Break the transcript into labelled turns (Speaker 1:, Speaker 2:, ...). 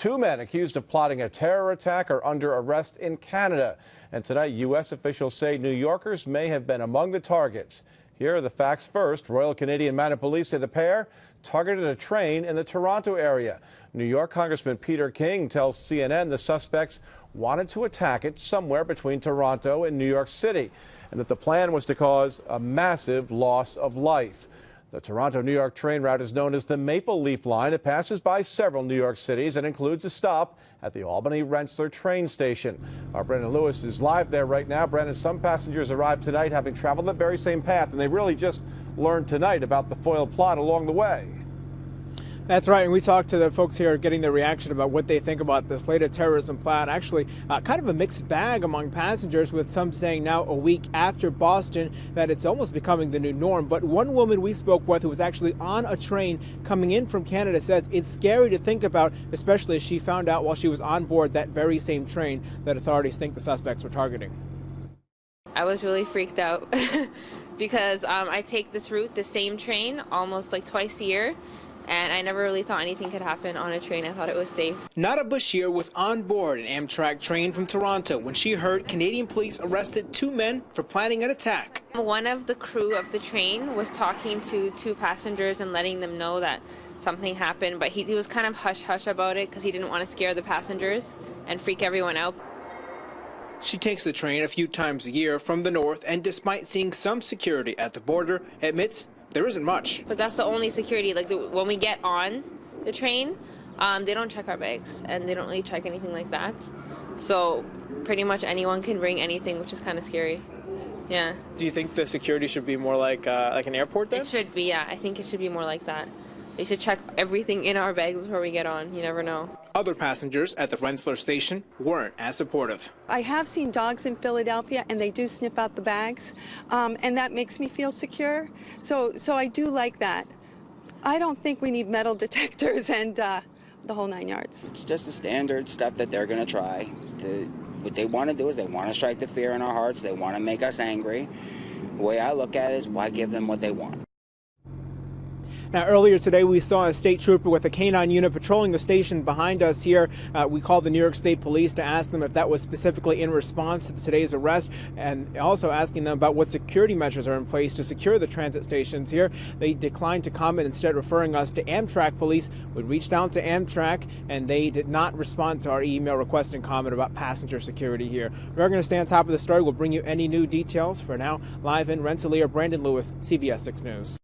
Speaker 1: Two men accused of plotting a terror attack are under arrest in Canada. And tonight, U.S. officials say New Yorkers may have been among the targets. Here are the facts first. Royal Canadian Mounted Police say the pair targeted a train in the Toronto area. New York Congressman Peter King tells CNN the suspects wanted to attack it somewhere between Toronto and New York City, and that the plan was to cause a massive loss of life. The Toronto-New York train route is known as the Maple Leaf Line. It passes by several New York cities and includes a stop at the Albany Rensselaer train station. Our Brandon Lewis is live there right now. Brandon, some passengers arrived tonight having traveled the very same path, and they really just learned tonight about the foiled plot along the way.
Speaker 2: That's right, and we talked to the folks here getting their reaction about what they think about this latest terrorism plot. Actually, kind of a mixed bag among passengers, with some saying now a week after Boston that it's almost becoming the new norm. But one woman we spoke with who was actually on a train coming in from Canada says it's scary to think about, especially as she found out while she was on board that very same train that authorities think the suspects were targeting.
Speaker 3: I was really freaked out because I take this route, the same train, almost like twice a year. And I never really thought anything could happen on a train. I thought it was safe.
Speaker 2: Nada Bashir was on board an Amtrak train from Toronto when she heard Canadian police arrested two men for planning an attack.
Speaker 3: One of the crew of the train was talking to two passengers and letting them know that something happened, but he was kind of hush-hush about it because he didn't want to scare the passengers and freak everyone out.
Speaker 2: She takes the train a few times a year from the north, and despite seeing some security at the border, admits there isn't much.
Speaker 3: But that's the only security. Like when we get on the train, they don't check our bags and they don't really check anything like that. So pretty much anyone can bring anything, which is kind of scary. Yeah.
Speaker 2: Do you think the security should be more like an airport then?
Speaker 3: It should be, yeah. I think it should be more like that. They should check everything in our bags before we get on. You never know.
Speaker 2: Other passengers at the Rensselaer station weren't as supportive.
Speaker 4: I have seen dogs in Philadelphia, and they do sniff out the bags, and that makes me feel secure. So I do like that. I don't think we need metal detectors and the whole 9 yards.
Speaker 5: It's just the standard stuff that they're going to try. What they want to do is they want to strike the fear in our hearts. They want to make us angry. The way I look at it is, why give them what they want?
Speaker 2: Now, earlier today, we saw a state trooper with a canine unit patrolling the station behind us here. We called the New York State Police to ask them if that was specifically in response to today's arrest, and also asking them about what security measures are in place to secure the transit stations here. They declined to comment, instead referring us to Amtrak police. We reached out to Amtrak, and they did not respond to our email requesting comment about passenger security here. We're going to stay on top of the story. We'll bring you any new details. For now, live in Rensselaer, Brandon Lewis, CBS 6 News.